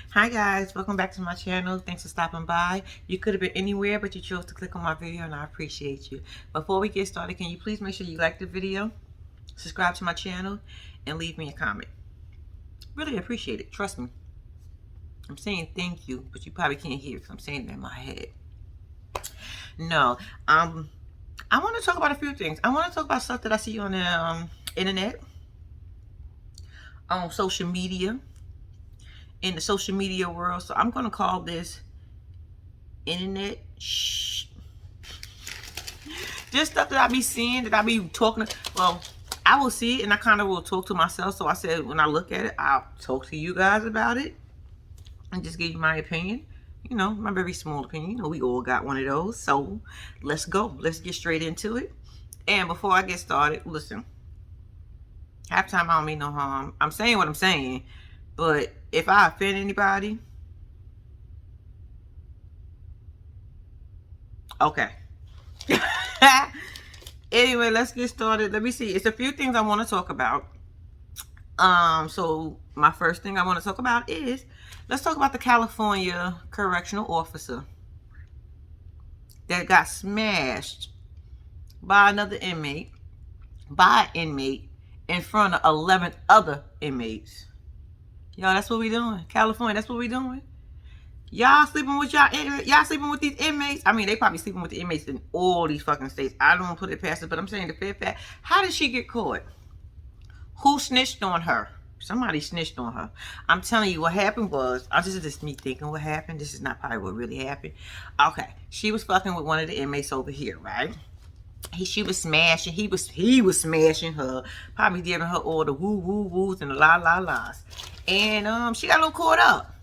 Hi guys, welcome back to my channel. Thanks for stopping by. You could have been anywhere, but you chose to click on my video and I appreciate you. Before we get started, can you please make sure you like the video, subscribe to my channel, and leave me a comment. Really appreciate it. Trust me. I'm saying thank you, but you probably can't hear it because I'm saying it in my head. No, I want to talk about a few things. I want to talk about stuff that I see on the internet, on social media, in the social media world. So I'm going to call this internet shh. Just stuff that I be seeing, that I be talking. Well, I will see it and I kind of will talk to myself. So I said when I look at it, I'll talk to you guys about it and just give you my opinion. You know, my very small opinion. You know, we all got one of those. So let's go. Let's get straight into it. And before I get started, listen. Half the time I don't mean no harm. I'm saying what I'm saying. But if I offend anybody, okay. Anyway, let's get started. Let me see. It's a few things I want to talk about. So my first thing I want to talk about is, let's talk about the California correctional officer that got smashed by another inmate, in front of 11 other inmates. Y'all, that's what we doing. California, that's what we doing. Y'all sleeping with y'all sleeping with these inmates. I mean, they probably sleeping with the inmates in all these fucking states. I don't want to put it past it, but I'm saying the fair fact. How did she get caught? Who snitched on her? Somebody snitched on her. I'm telling you, what happened was, this is just me thinking what happened. This is not probably what really happened. Okay, she was fucking with one of the inmates over here, right? She was smashing. He was smashing her. Probably giving her all the woo woo woos and the la la las. And she got a little caught up.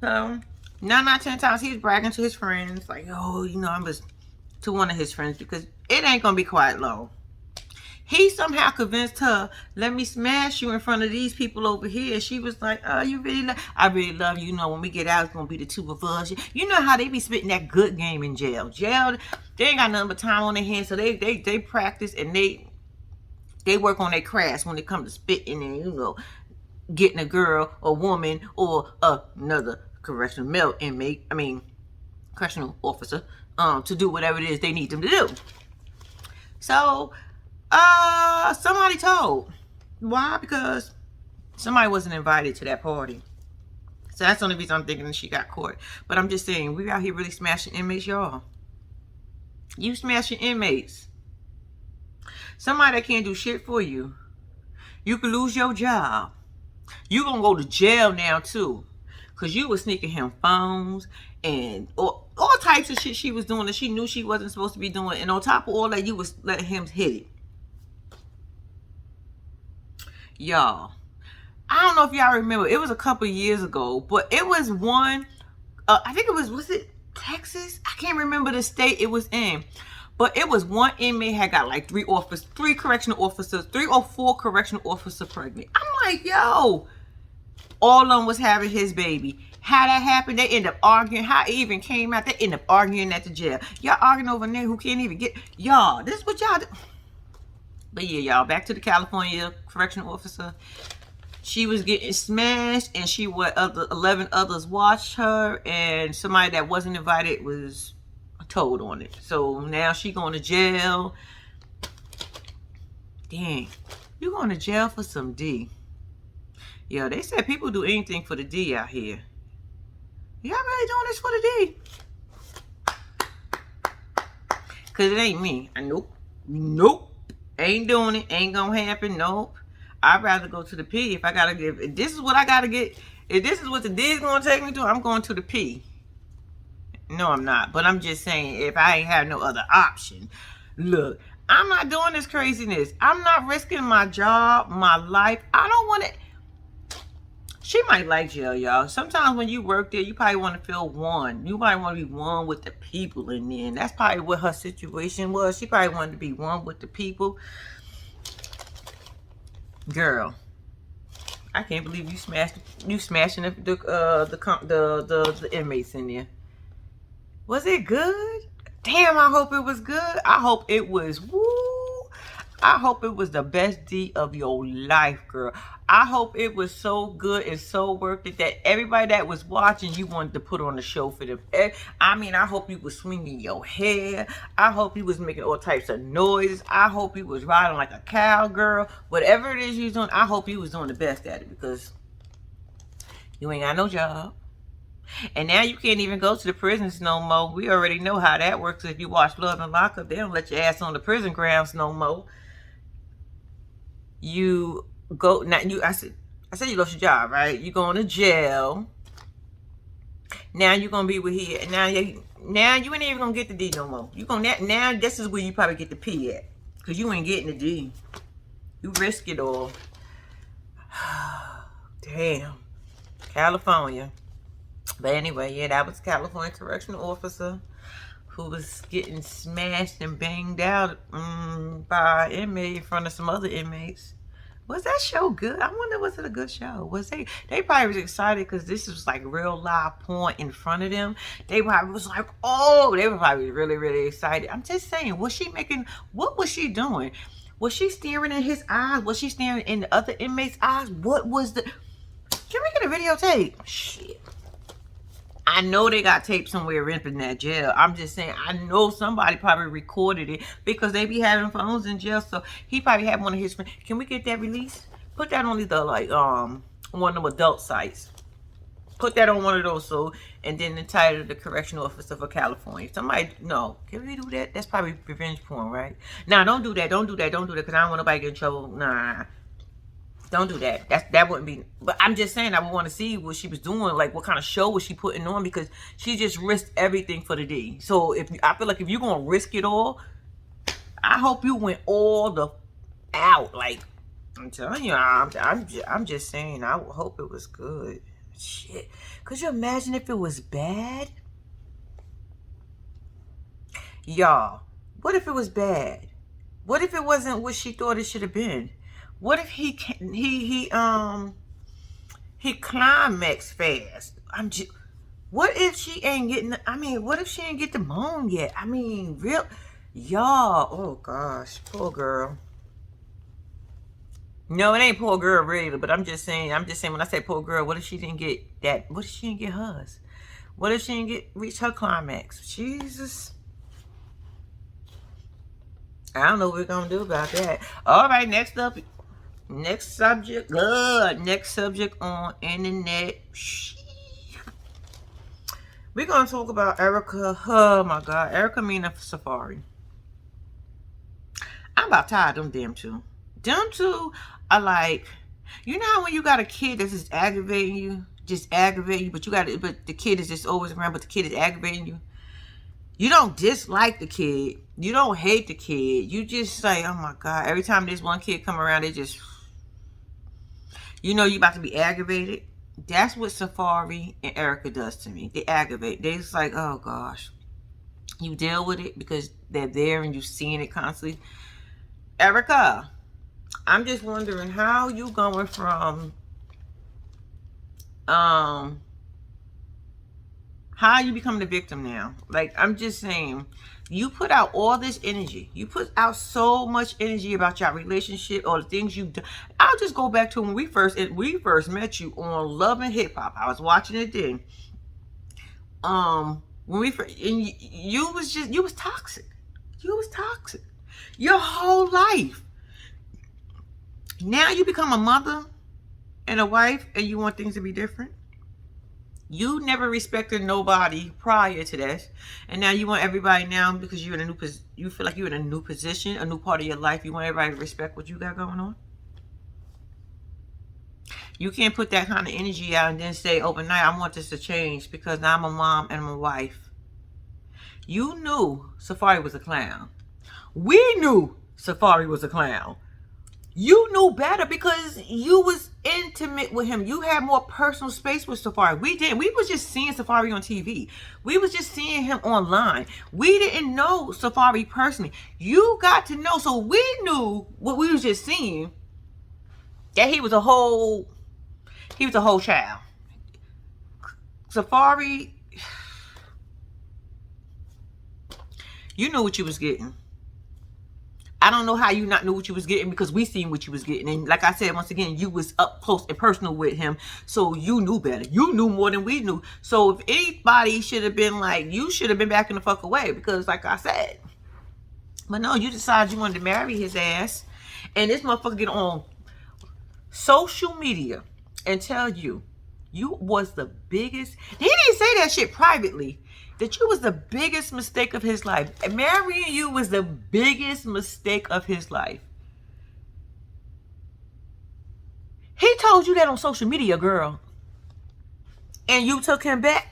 So 9 out of 10 times he was bragging to his friends, like, oh, you know, I was to one of his friends, because it ain't gonna be quite long. He somehow convinced her, let me smash you in front of these people over here. She was like, oh, you really love, I really love you. You know, when we get out, it's going to be the two of us. You know how they be spitting that good game in jail. Jail, they ain't got nothing but time on their hands. So they practice and they work on their crafts when it comes to spitting and, you know, getting a girl, a woman, or another correctional male inmate, correctional officer, to do whatever it is they need them to do. So, somebody told. Why? Because somebody wasn't invited to that party. So that's the only reason I'm thinking that she got caught. But I'm just saying, we out here really smashing inmates, y'all. You smashing inmates. Somebody that can't do shit for you. You could lose your job. You gonna go to jail now too. Because you was sneaking him phones and all types of shit she was doing that she knew she wasn't supposed to be doing. And on top of all that, you was letting him hit it. Y'all, I don't know if y'all remember, it was a couple years ago, but it was one, I think it was it Texas? I can't remember the state it was in, but it was one inmate had got like 3 or 4 correctional officers pregnant. I'm like, yo, all of them was having his baby. How that happened, they end up arguing. How it even came out, they end up arguing at the jail. Y'all arguing over there who can't even get, y'all, this is what y'all do. But yeah, y'all, back to the California correctional officer. She was getting smashed, and 11 others watched her, and somebody that wasn't invited was told on it. So now she going to jail. Dang, you going to jail for some D. Yo, they said people do anything for the D out here. Y'all really doing this for the D? Because it ain't me. Nope. Ain't doing it. Ain't gonna happen. Nope. I'd rather go to the P if I gotta give. If this is what I gotta get. If this is what the D is gonna take me to, I'm going to the P. No, I'm not. But I'm just saying, if I ain't have no other option. Look, I'm not doing this craziness. I'm not risking my job, my life. I don't want to. She might like jail, y'all. Sometimes when you work there, you probably want to feel one. You might want to be one with the people in there. And that's probably what her situation was. She probably wanted to be one with the people. Girl, I can't believe you smashing the inmates in there. Was it good? Damn, I hope it was good. I hope it was woo. I hope it was the best D of your life, girl. I hope it was so good and so worth it that everybody that was watching, you wanted to put on the show for them. I mean, I hope you was swinging your hair. I hope you was making all types of noises. I hope you was riding like a cowgirl. Whatever it is you was doing, I hope you was doing the best at it, because you ain't got no job. And now you can't even go to the prisons no more. We already know how that works. If you watch Love and Lockup, they don't let your ass on the prison grounds no more. You go now. I said you lost your job, right? You going to jail. Now you're gonna be with here. Now you ain't even gonna get the D no more. You gonna now this is where you probably get the P at, cause you ain't getting the D. You risk it all. Damn, California. But anyway, yeah, that was California correctional officer who was getting smashed and banged out by an inmate in front of some other inmates. Was that show good? I wonder, was it a good show? Was they probably was excited because this was like real live porn in front of them. They probably was like, oh, they were probably really, really excited. I'm just saying, what was she doing? Was she staring in his eyes? Was she staring in the other inmates' eyes? What was the... Can we get a videotape? Shit. I know they got tape somewhere in that jail. I'm just saying, I know somebody probably recorded it because they be having phones in jail. So he probably had one of his friends. Can we get that released? Put that on the one of them adult sites. Put that on one of those, so, and then the title, the correctional officer for California. Somebody, no, can we do that? That's probably revenge porn, right? Nah, don't do that. Don't do that. Don't do that, because I don't want nobody to get in trouble. Nah. Don't do that. That wouldn't be. But I'm just saying, I would want to see what she was doing, like what kind of show was she putting on, because she just risked everything for the D. So I feel like if you're gonna risk it all, I hope you went all the out. Like I'm telling you, I'm just saying, I hope it was good. Shit, could you imagine if it was bad, y'all? What if it was bad? What if it wasn't what she thought it should have been? What if he climaxed fast? What if she ain't getting? What if she ain't get the moan yet? Real, y'all. Oh gosh, poor girl. No, it ain't poor girl really, but I'm just saying. When I say poor girl, what if she didn't get that? What if she didn't get hers? What if she didn't reach her climax? Jesus. I don't know what we're gonna do about that. All right, next up. Next subject on internet. We're going to talk about Erica. Oh my God. Erica Mena Safaree. I'm about tired of them damn two. Them two are like, you know how when you got a kid that's just aggravating you, but but the kid is just always around, but the kid is aggravating you. You don't dislike the kid. You don't hate the kid. You just say, oh my God. Every time this one kid come around, they just... You know you about to be aggravated. That's what Safaree and Erica does to me. They aggravate. They just like, oh gosh. You deal with it because they're there and you're seeing it constantly. Erica, I'm just wondering how you going from how you become the victim now. Like, I'm just saying, you put out all this energy. You put out so much energy about your relationship or the things you've done. I'll just go back to when we first met you on Love and Hip Hop. I was watching it then. When we first, and you was toxic. You was toxic your whole life. Now you become a mother and a wife, and you want things to be different. You never respected nobody prior to that, and now you want everybody now because you're in a new you feel like you're in a new position, a new part of your life. You want everybody to respect what you got going on. You can't put that kind of energy out and then say overnight, I want this to change because now I'm a mom and I'm a wife. You knew Safaree was a clown. We knew Safaree was a clown. You knew better because you was intimate with him. You had more personal space with Safaree. We didn't. We was just seeing Safaree on TV. We was just seeing him online. We didn't know Safaree personally. You got to know. So we knew what we was just seeing, that he was a whole child. Safaree, you knew what you was getting. I don't know how you not knew what you was getting, because we seen what you was getting. And like I said, once again, you was up close and personal with him. So you knew better. You knew more than we knew. So if anybody should have been like, you should have been backing the fuck away, because like I said. But no, you decided you wanted to marry his ass. And this motherfucker get on social media and tell you was the biggest. He didn't say that shit privately. That you was the biggest mistake of his life. And marrying you was the biggest mistake of his life. He told you that on social media, girl. And you took him back.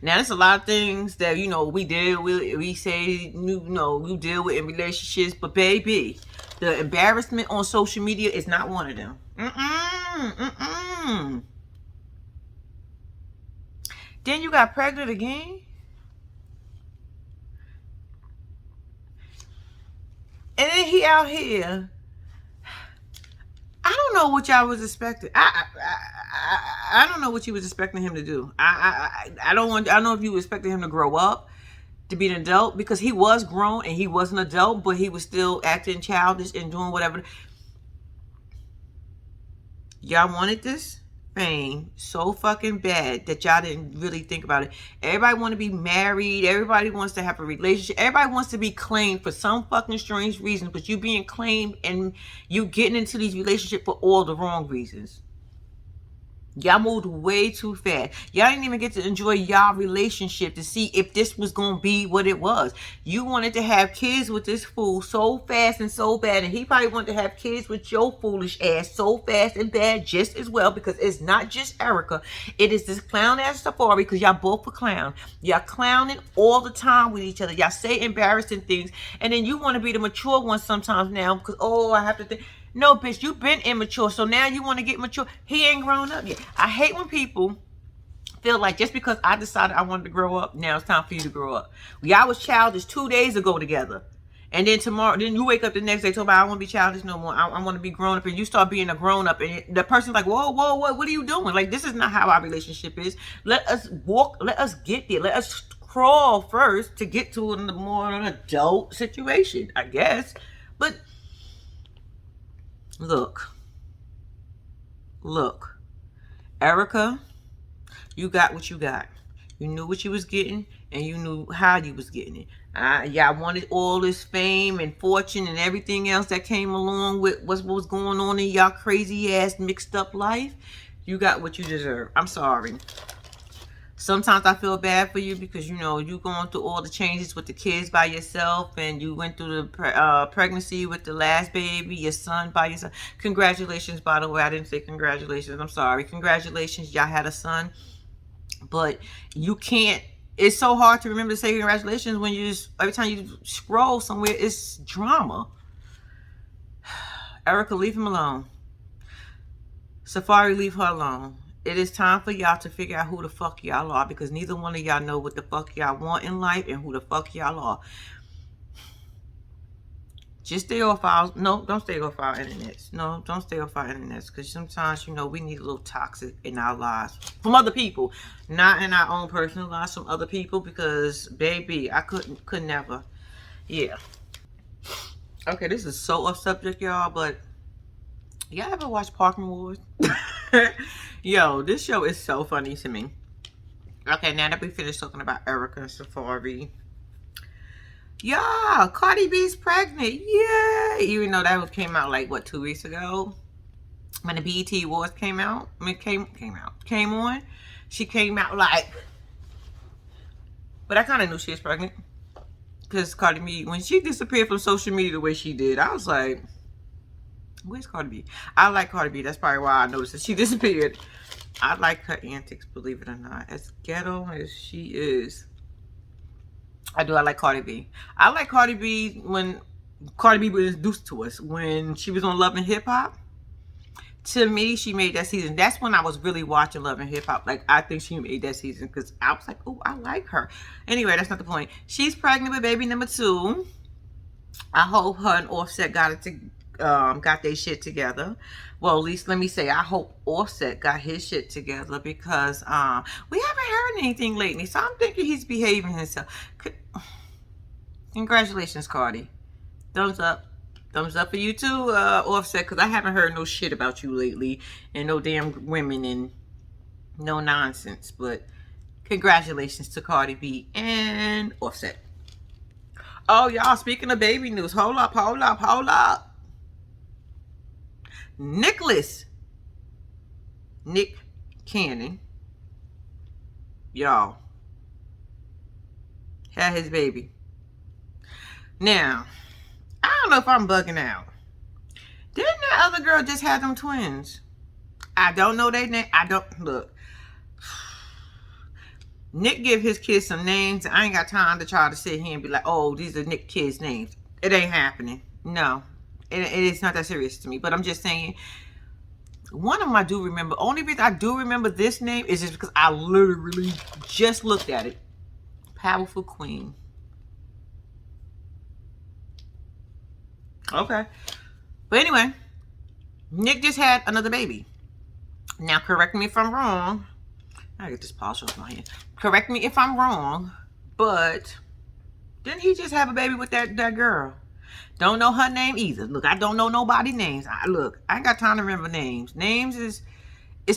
Now, there's a lot of things that, you know, we deal with. We say, you know, we deal with in relationships. But, baby, the embarrassment on social media is not one of them. Then you got pregnant again. And then he out here. I don't know what y'all was expecting. I don't know what you was expecting him to do. I don't know if you were expecting him to grow up, to be an adult, because he was grown and he was an adult, but he was still acting childish and doing whatever. Y'all wanted this fame so fucking bad that y'all didn't really think about it. Everybody want to be married. Everybody wants to have a relationship. Everybody wants to be claimed for some fucking strange reason, but you being claimed and you getting into these relationships for all the wrong reasons. Y'all moved way too fast. Y'all didn't even get to enjoy y'all relationship to see if this was going to be what it was. You wanted to have kids with this fool so fast and so bad. And he probably wanted to have kids with your foolish ass so fast and bad just as well. Because it's not just Erica. It is this clown ass Safaree, because y'all both a clown. Y'all clowning all the time with each other. Y'all say embarrassing things. And then you want to be the mature one sometimes now. Because, oh, I have to think. No, bitch, you've been immature, so now you want to get mature. He ain't grown up yet. I hate when people feel like just because I decided I wanted to grow up, now it's time for you to grow up. Y'all was childish 2 days ago together. And then tomorrow, then you wake up the next day, talk about, I want to be childish no more. I want to be grown up. And you start being a grown up. And the person's like, whoa, what are you doing? Like, this is not how our relationship is. Let us walk, let us get there. Let us crawl first to get to a more adult situation, I guess. But Look, Erica, you got what you got. You knew what you was getting, and you knew how you was getting it. Y'all wanted all this fame and fortune and everything else that came along with what was going on in y'all crazy ass mixed up life. You got what you deserve. I'm sorry. Sometimes I feel bad for you because, you know, you going through all the changes with the kids by yourself, and you went through the pregnancy with the last baby, your son by yourself. Congratulations, by the way. I didn't say congratulations. I'm sorry. Congratulations. Y'all had a son. But you can't. It's so hard to remember to say congratulations when you just, every time you scroll somewhere, it's drama. Erica, leave him alone. Safaree, leave her alone. It is time for y'all to figure out who the fuck y'all are, because neither one of y'all know what the fuck y'all want in life and who the fuck y'all are. Just stay off our, no, don't stay off our internets. No, don't stay off our internets, because sometimes, you know, we need a little toxic in our lives from other people, not in our own personal lives, from other people, because baby, I could never. Yeah. Okay, this is so off subject, y'all, but y'all ever watch Parking Wars? Yo, this show is so funny to me. Okay, now that we finished talking about Erica and Safaree. Yeah, Cardi B's pregnant. Yay! Even though that came out like, what, 2 weeks ago? When the BET Awards came out. I mean, came on. She came out like... But I kind of knew she was pregnant. Because Cardi B, when she disappeared from social media the way she did, I was like... Where's Cardi B? I like Cardi B. That's probably why I noticed that she disappeared. I like her antics, believe it or not. As ghetto as she is, I like Cardi B. I like Cardi B when Cardi B was introduced to us. When she was on Love and Hip Hop. To me, she made that season. That's when I was really watching Love and Hip Hop. Like, I think she made that season because I was like, oh, I like her. Anyway, that's not the point. She's pregnant with baby number 2. I hope her and Offset got their shit together. Well, at least let me say, I hope Offset got his shit together, because we haven't heard anything lately, so I'm thinking he's behaving himself. Congratulations, Cardi. Thumbs up. Thumbs up for you too, Offset, because I haven't heard no shit about you lately. And no damn women and no nonsense. But congratulations to Cardi B and Offset. Oh, y'all, speaking of baby news, hold up. Nick Cannon, y'all, had his baby. Now, I don't know if I'm bugging out. Didn't that other girl just have them twins? I don't know their name. I don't, look. Nick give his kids some names. I ain't got time to try to sit here and be like, oh, these are Nick kids' names. It ain't happening. No, it is not that serious to me. But I'm just saying, one of them I do remember. Only reason I do remember this name is just because I literally just looked at it. Powerful Queen. Okay. But anyway, Nick just had another baby. Now, correct me if I'm wrong. I get this polish off my hand. Correct me if I'm wrong, but didn't he just have a baby with that girl? Don't know her name either. Look, I don't know nobody's names. Look, I ain't got time to remember names. Names is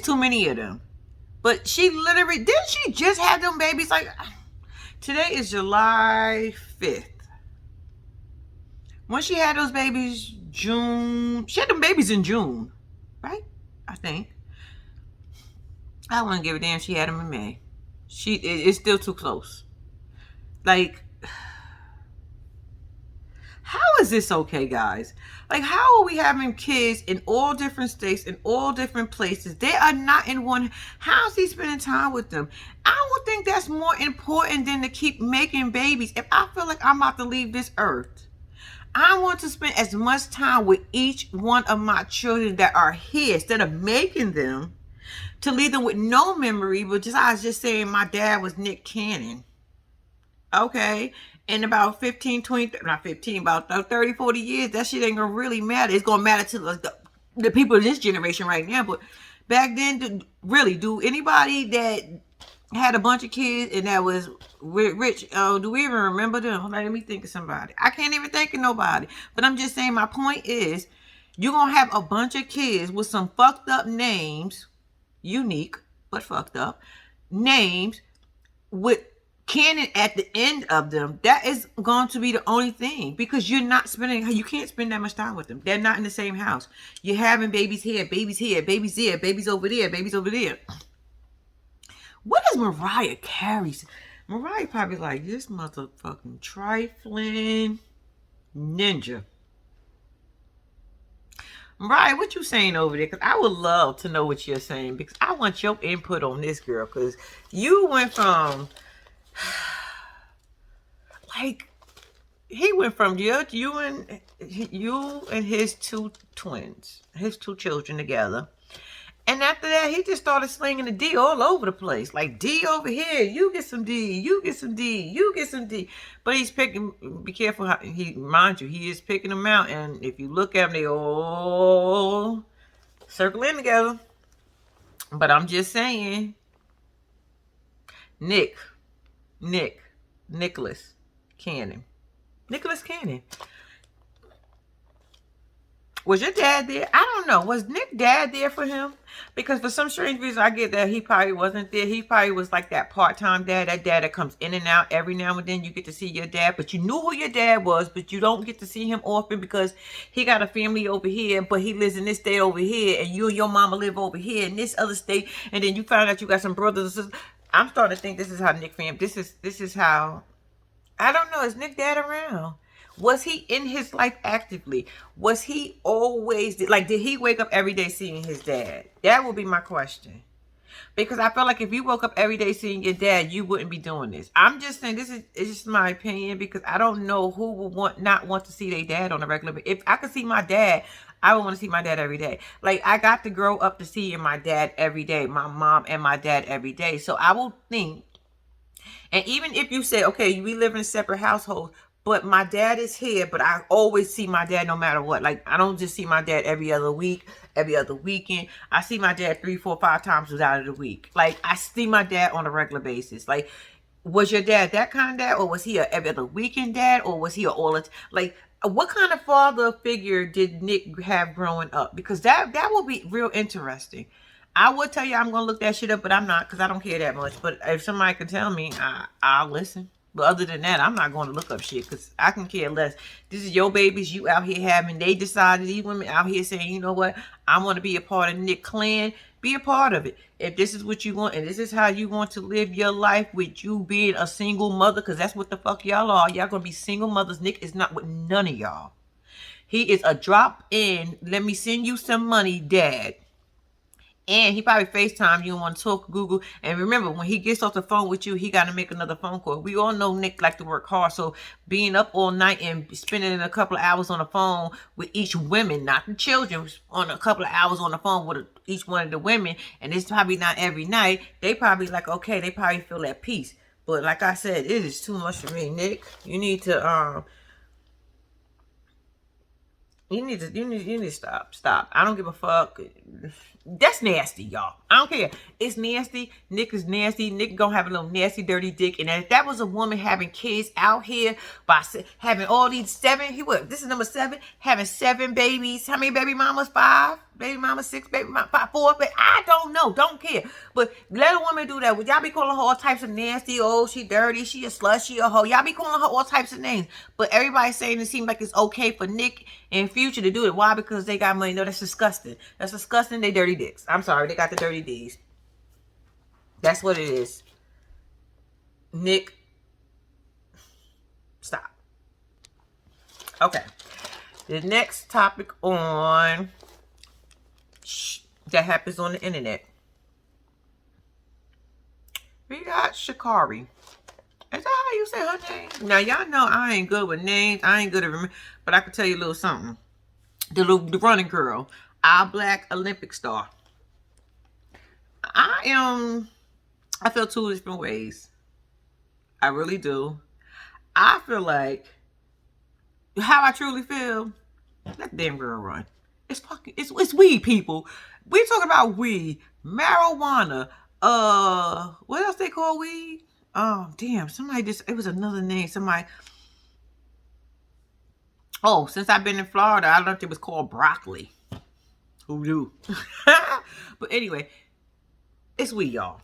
too many of them. But she literally, didn't she just have them babies? Like, today is July 5th. When she had those babies, June. She had them babies in June, right? I think. I wouldn't give a damn she had them in May. It's still too close. Like, how is this okay, guys? Like, how are we having kids in all different states, in all different places? They are not in one. How's he spending time with them? I would think that's more important than to keep making babies. If I feel like I'm about to leave this earth, I want to spend as much time with each one of my children that are here instead of making them to leave them with no memory. But I was just saying my dad was Nick Cannon. Okay. In about 15, 20, not 15, about 30, 40 years, that shit ain't going to really matter. It's going to matter to the people of this generation right now. But back then, do anybody that had a bunch of kids and that was rich, do we even remember them? Let me think of somebody. I can't even think of nobody. But I'm just saying, my point is, you're going to have a bunch of kids with some fucked up names, unique, but fucked up, names with Cannon at the end of them. That is going to be the only thing, because you can't spend that much time with them. They're not in the same house. You're having babies here, babies there, babies over there, babies over there. What is Mariah Carey? Mariah probably like, this motherfucking trifling ninja. Mariah, what you saying over there? Because I would love to know what you're saying, because I want your input on this, girl. Because you went from, like, he went from you and his two twins, his two children together. And after that, he just started slinging the D all over the place. Like, D over here, you get some D, you get some D, you get some D. But he's picking, be careful, mind you, he is picking them out. And if you look at them, they all circle in together. But I'm just saying, Nicholas Cannon. Was your dad there? I don't know. Was Nick dad there for him? Because for some strange reason, I get that he probably wasn't there. He probably was like that part-time dad, that dad that comes in and out every now and then. You get to see your dad, but you knew who your dad was, but you don't get to see him often because he got a family over here, but he lives in this state over here, and you and your mama live over here in this other state, and then you find out you got some brothers and sisters. I'm starting to think this is how Nick fam. This is how. I don't know. Is Nick dad around? Was he in his life actively? Was he always, like, did he wake up every day seeing his dad? That would be my question. Because I feel like if you woke up every day seeing your dad, you wouldn't be doing this. I'm just saying, it's just my opinion, because I don't know who would not want to see their dad on a regular basis. If I could see my dad, I would want to see my dad every day. Like, I got to grow up to seeing my dad every day, my mom and my dad every day. So I will think, and even if you say, okay, we live in a separate household, but my dad is here, but I always see my dad no matter what. Like, I don't just see my dad every other week, every other weekend. I see my dad 3, 4, 5 times out of the week. Like, I see my dad on a regular basis. Like, Was your dad that kind of dad, or was he a every other weekend dad, or was he a all the like? What kind of father figure did Nick have growing up? Because that will be real interesting. I would tell you I'm gonna look that shit up, but I'm not because I don't care that much. But if somebody can tell me, I'll listen. But other than that, I'm not going to look up shit because I can care less. This is your babies you out here having. They decided, these women out here saying, you know what, I want to be a part of Nick clan. Be a part of it. If this is what you want and this is how you want to live your life with you being a single mother, because that's what the fuck y'all are. Y'all gonna be single mothers. Nick is not with none of y'all. He is a drop in, let me send you some money, dad. And he probably FaceTime you and want to talk Google. And remember, when he gets off the phone with you, he got to make another phone call. We all know Nick like to work hard. So being up all night and spending a couple of hours on the phone with each woman, not the children, on a couple of hours on the phone with each one of the women. And it's probably not every night. They probably like, okay, they probably feel at peace. But like I said, it is too much for me, Nick. You need to, you need to stop. I don't give a fuck. That's nasty, y'all. I don't care. It's nasty. Nick is nasty. Nick gonna have a little nasty, dirty dick. And if that was a woman having kids out here by having all these this is number 7, having 7 babies. How many baby mamas? 5? Baby mama 6, baby mama 5, 4, but I don't know, don't care. But let a woman do that. Would y'all be calling her all types of nasty? Oh, she dirty, she a slut, she a hoe. Y'all be calling her all types of names. But everybody's saying it seems like it's okay for Nick in future to do it. Why? Because they got money. No, that's disgusting. That's disgusting. They dirty dicks. I'm sorry, they got the dirty D's. That's what it is. Nick, stop. Okay. The next topic on that happens on the internet. We got ShaCarri. Is that how you say her name? Now, y'all know I ain't good with names. I ain't good at remember, but I can tell you a little something. The running girl. Our black Olympic star. I feel 2 different ways. I really do. I feel like how I truly feel, let the damn girl run. It's weed, people. We talking about weed, marijuana, what else they call weed? Oh, damn, it was another name. Since I've been in Florida, I learned it was called broccoli. Who knew? But anyway, it's weed, y'all.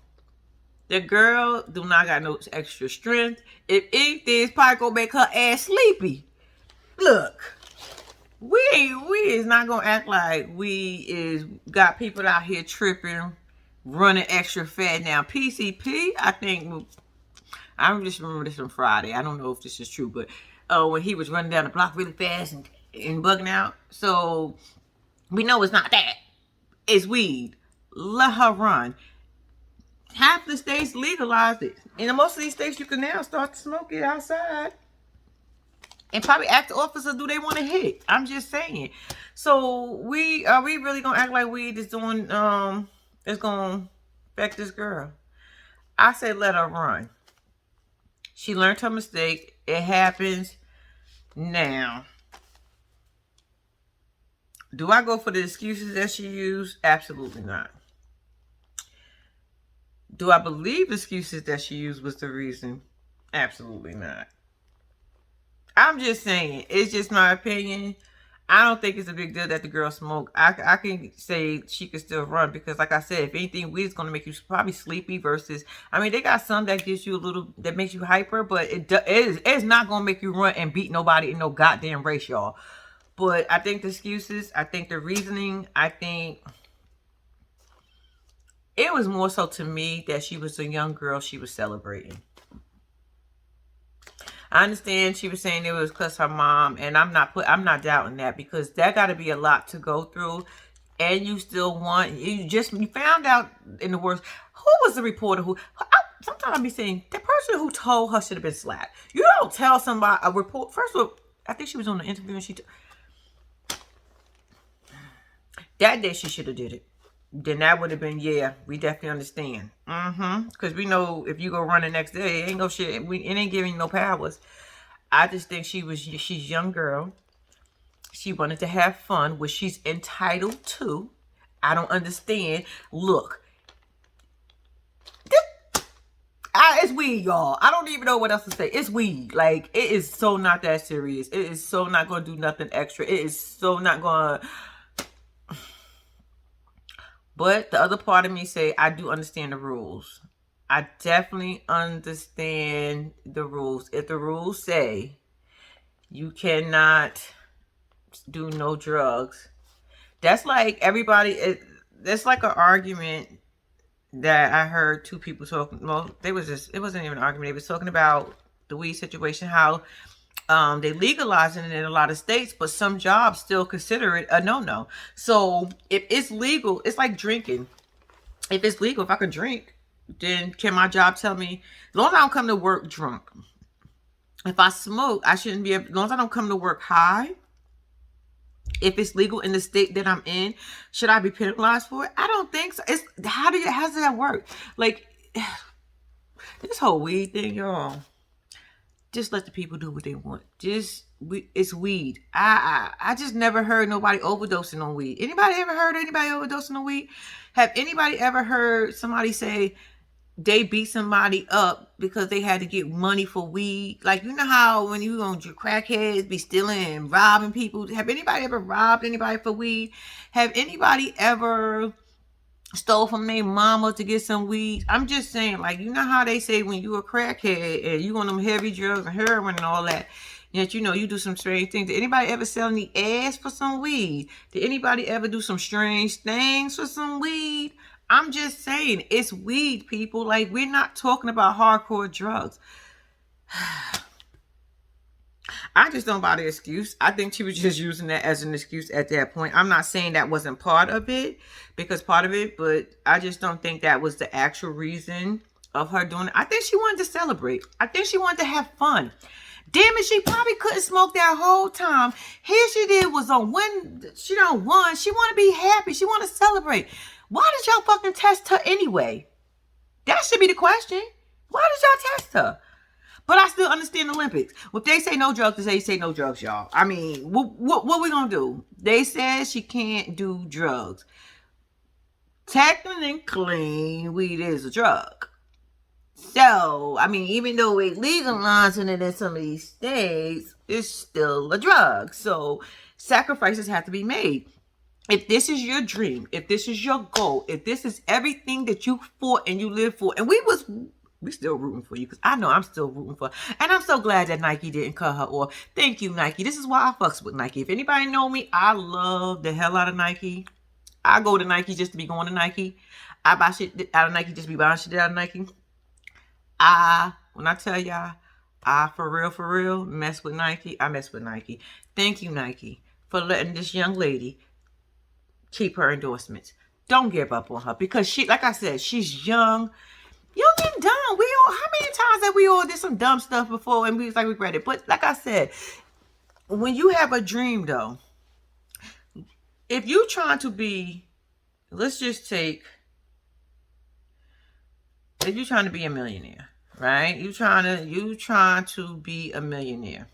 The girl do not got no extra strength. If anything, it's probably gonna make her ass sleepy. Look. We is not gonna act like we is got people out here tripping, running extra fat. Now PCP, I just remember this from Friday. I don't know if this is true, but when he was running down the block really fast and bugging out. So we know it's not that. It's weed. Let her run. Half the states legalized it. In most of these states, you can now start to smoke it outside. And probably ask the officer, do they want to hit? I'm just saying. So are we really gonna act like weed is doing is gonna affect this girl? I say let her run. She learned her mistake. It happens. Now, do I go for the excuses that she used? Absolutely not. Do I believe the excuses that she used was the reason? Absolutely not. I'm just saying, it's just my opinion. I don't think it's a big deal that the girl smoked. I can say she could still run because, like I said, if anything, weed is going to make you probably sleepy versus, I mean, they got some that gives you that makes you hyper, but it's not going to make you run and beat nobody in no goddamn race, y'all. But I think the excuses, I think the reasoning, I think it was more so to me that she was a young girl she was celebrating. I understand she was saying it was because her mom, and I'm not doubting that because that got to be a lot to go through, and you still you found out in the worst. Who was the reporter sometimes I be saying the person who told her should have been slapped. You don't tell somebody a report. First of all, I think she was on the interview and that day she should have did it. Then that would have been, yeah, we definitely understand. Because we know if you go run the next day, it ain't no shit. It ain't giving you no powers. I just think she's a young girl. She wanted to have fun, which she's entitled to. I don't understand. Look, It's weed, y'all. I don't even know what else to say. It's weed. Like, it is so not that serious. It is so not going to do nothing extra. It is so not going to... But the other part of me say, I do understand the rules. I definitely understand the rules. If the rules say you cannot do no drugs, that's like everybody... That's like an argument that I heard two people talking. Well, it wasn't even an argument. They was talking about the weed situation, how they legalizing it in a lot of states, but some jobs still consider it a no-no. So if it's legal, it's like drinking. If it's legal, if I can drink, then can my job tell me, as long as I don't come to work drunk? If I smoke, I shouldn't be able, as long as I don't come to work high. If it's legal in the state that I'm in, should I be penalized for it? I don't think so. How does that work? Like, this whole weed thing, y'all. Just let the people do what they want. It's weed. I just never heard nobody overdosing on weed. Anybody ever heard anybody overdosing on weed? Have anybody ever heard somebody say they beat somebody up because they had to get money for weed? Like, you know how when you on your crackheads be stealing and robbing people? Have anybody ever robbed anybody for weed? Have anybody ever stole from their mama to get some weed? I'm just saying, like, you know how they say when you a crackhead and you on them heavy drugs and heroin and all that, yet you know you do some strange things. Did anybody ever sell any ass for some weed? Did anybody ever do some strange things for some weed? I'm just saying, it's weed, people. Like, we're not talking about hardcore drugs. I just don't buy the excuse. I think she was just using that as an excuse at that point. I'm not saying that wasn't part of it, but I just don't think that was the actual reason of her doing it. I think she wanted to celebrate. I think she wanted to have fun. Damn it, she probably couldn't smoke that whole time. Here she did was on one, she done won. She want to be happy. She want to celebrate. Why did y'all fucking test her anyway? That should be the question. Why did y'all test her? But I still understand the Olympics. If they say no drugs, they say no drugs, y'all. I mean, what we gonna do? They said she can't do drugs. Technically, weed is a drug. So, I mean, even though we legalizing it in some of these states, it's still a drug. So, sacrifices have to be made. If this is your dream, if this is your goal, if this is everything that you fought and you lived for, and we still rooting for you, because I know I'm still rooting for her. And I'm so glad that Nike didn't cut her off. Thank you, Nike. This is why I fucks with Nike. If anybody know me, I love the hell out of Nike. I go to Nike just to be going to Nike. I buy shit out of Nike just to be buying shit out of Nike. When I tell y'all, for real, mess with Nike, I mess with Nike. Thank you, Nike, for letting this young lady keep her endorsements. Don't give up on her, because she, like I said, she's young and dumb. How many times have we all did some dumb stuff before and we was like regret it? But like I said, when you have a dream though, if you trying to be, let's just take, if you're trying to be a millionaire, right? You trying to be a millionaire,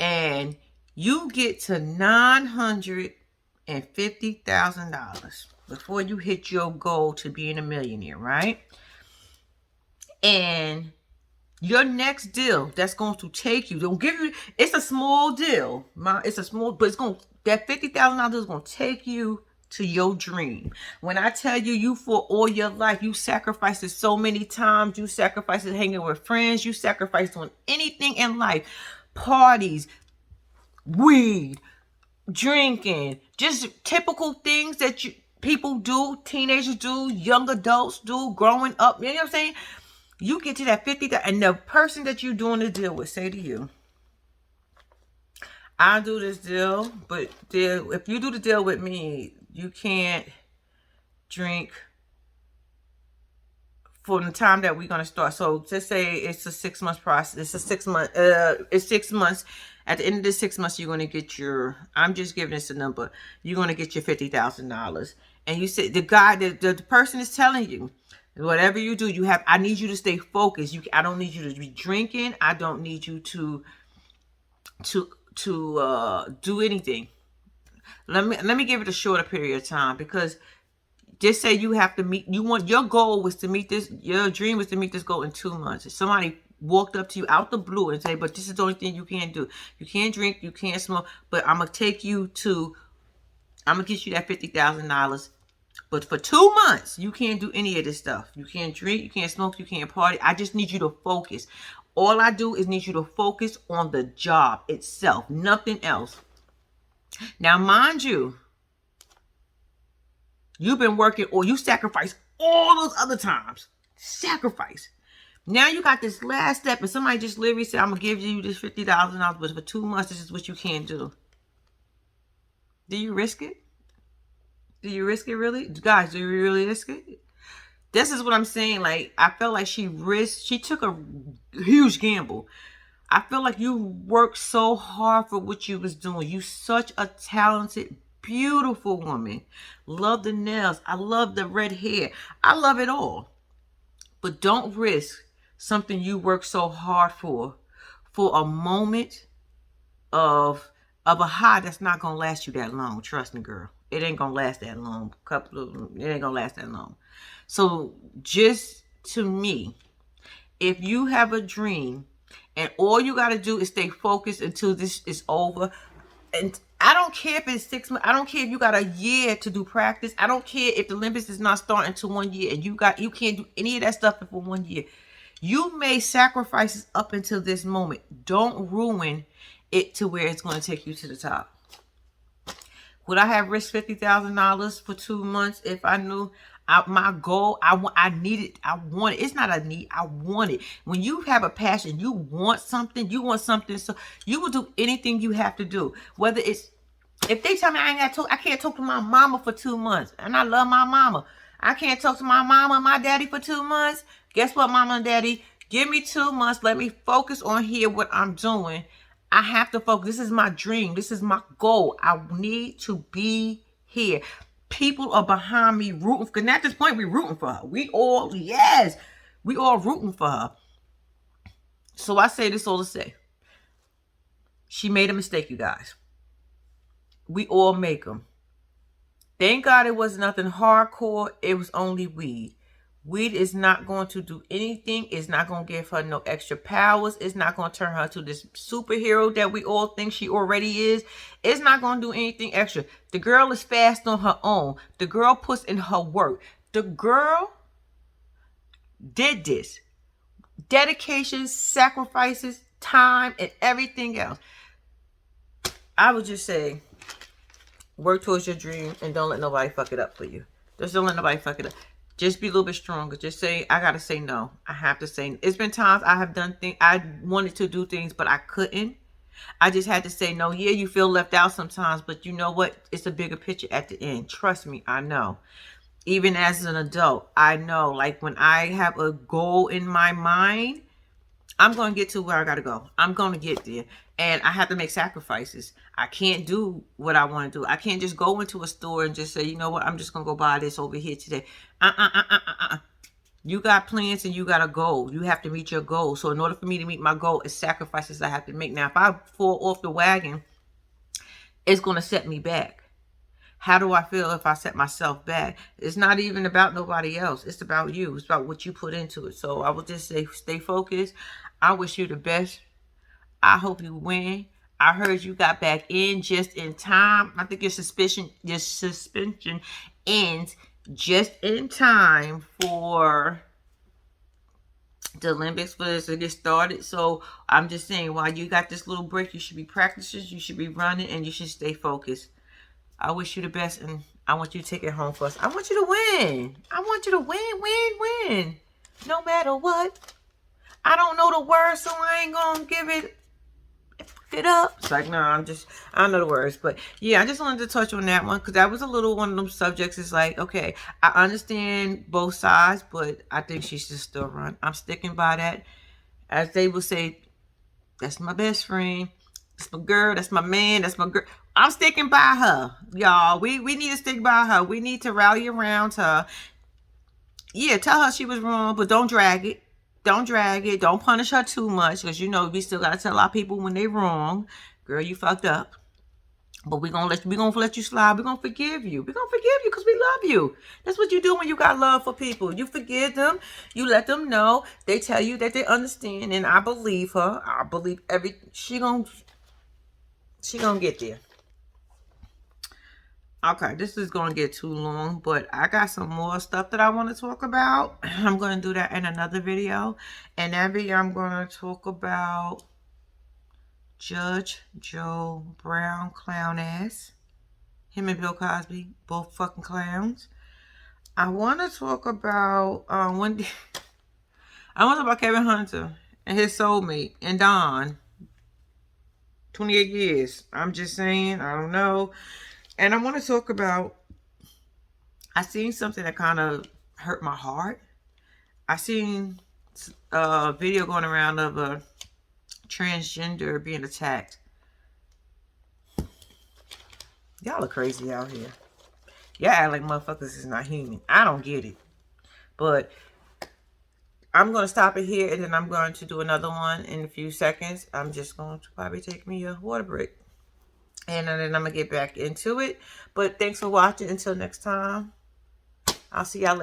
and you get to $950,000 before you hit your goal to being a millionaire, right? And your next deal that's going to take you, don't give you, it's a small deal, but that $50,000 is going to take you to your dream. When I tell you for all your life, you sacrificed it so many times. You sacrificed it hanging with friends. You sacrificed on anything in life. Parties, weed, drinking, just typical things that people do, teenagers do, young adults do, growing up. You know what I'm saying? You get to that 50, and the person that you're doing the deal with say to you, I'll do this deal, but if you do the deal with me, you can't drink for the time that we're going to start. So just say it's a 6 month process. It's 6 months. It's 6 months. At the end of the 6 months, you're going to get your, I'm just giving this a number. You're going to get your $50,000. And you say, the guy, the person is telling you, whatever you do, I need you to stay focused. I don't need you to be drinking. I don't need you to do anything. Let me give it a shorter period of time, because Just say you have to meet, your goal was to meet this, your dream was to meet this goal in 2 months. If somebody walked up to you out the blue and say, but this is the only thing you can't do. You can't drink, you can't smoke, but I'm going to get you that $50,000. But for 2 months, you can't do any of this stuff. You can't drink, you can't smoke, you can't party. I just need you to focus. All I do is need you to focus on the job itself, nothing else. Now, mind you, you've been working, or you sacrifice all those other times. Sacrifice. Now you got this last step, and somebody just literally said, I'm going to give you this $50,000, but for 2 months, this is what you can't do. Do you risk it? Do you risk it really? Guys, do you really risk it? This is what I'm saying. Like, I felt like she took a huge gamble. I feel like you worked so hard for what you was doing. You such a talented, beautiful woman. Love the nails. I love the red hair. I love it all. But don't risk something you worked so hard for a moment of a high that's not going to last you that long. Trust me, girl. It ain't going to last that long. It ain't going to last that long. So just to me, if you have a dream and all you got to do is stay focused until this is over, and I don't care if it's 6 months. I don't care if you got a year to do practice. I don't care if the Olympics is not starting until 1 year and you can't do any of that stuff for 1 year. You made sacrifices up until this moment. Don't ruin it to where it's going to take you to the top. Would I have risked $50,000 for 2 months if I knew my goal? I need it. I want it. It's not a need. I want it. When you have a passion, you want something. So you will do anything you have to do. Whether it's, if they tell me I can't talk to my mama for 2 months, and I love my mama. I can't talk to my mama and my daddy for 2 months. Guess what, mama and daddy? Give me 2 months. Let me focus on here what I'm doing. I have to focus. This is my dream. This is my goal. I need to be here. People are behind me rooting. Because at this point, we're rooting for her. We all rooting for her. So I say this all to say. She made a mistake, you guys. We all make them. Thank God it was nothing hardcore. It was only weed. Weed is not going to do anything. It's not going to give her no extra powers. It's not going to turn her to this superhero that we all think she already is. It's not going to do anything extra. The girl is fast on her own. The girl puts in her work. The girl did this. Dedication, sacrifices, time, and everything else. I would just say, work towards your dream and don't let nobody fuck it up for you. Just don't let nobody fuck it up. Just be a little bit stronger. Just say, I got to say no. I have to say no. It's been times I have done things, I wanted to do things, but I couldn't. I just had to say no. Yeah, you feel left out sometimes, but you know what? It's a bigger picture at the end. Trust me, I know. Even as an adult, I know. Like when I have a goal in my mind, I'm going to get to where I got to go. I'm going to get there. And I have to make sacrifices. I can't do what I want to do. I can't just go into a store and just say, you know what, I'm just going to go buy this over here today. You got plans and you got a goal. You have to meet your goal. So in order for me to meet my goal, it's sacrifices I have to make. Now, if I fall off the wagon, it's going to set me back. How do I feel if I set myself back? It's not even about nobody else. It's about you. It's about what you put into it. So I will just say, stay focused. I wish you the best. I hope you win. I heard you got back in just in time. I think your suspension ends just in time for the Olympics for this to get started. So I'm just saying, while you got this little break, you should be practicing, you should be running, and you should stay focused. I wish you the best, and I want you to take it home for us. I want you to win. I want you to win. No matter what. I don't know the words, so I ain't gonna give it up. It's like, no, I don't know the words. But yeah, I just wanted to touch on that one because that was a little one of them subjects. It's like, okay, I understand both sides, but I think she should still run. I'm sticking by that. As they will say, that's my best friend. That's my girl. That's my man. That's my girl. I'm sticking by her, y'all. We need to stick by her. We need to rally around her. Yeah, tell her she was wrong, but don't drag it. Don't drag it. Don't punish her too much because, you know, we still got to tell our people when they're wrong. Girl, you fucked up. But we gonna let you slide. We're gonna forgive you. We're gonna forgive you because we love you. That's what you do when you got love for people. You forgive them. You let them know. They tell you that they understand, and I believe her. I believe she gonna get there. Okay, this is gonna get too long, but I got some more stuff that I want to talk about. I'm gonna do that in another video. And that video I'm gonna talk about Judge Joe Brown, clown ass. Him and Bill Cosby, both fucking clowns. I want to talk about I want to talk about Kevin Hunter and his soulmate and Don. 28 years. I'm just saying, I don't know. And I want to talk about, I seen something that kind of hurt my heart. I seen a video going around of a transgender being attacked. Y'all are crazy out here. Y'all act like motherfuckers is not human. I don't get it. But I'm going to stop it here, and then I'm going to do another one in a few seconds. I'm just going to probably take me a water break. And then I'm going to get back into it. But thanks for watching. Until next time, I'll see y'all later.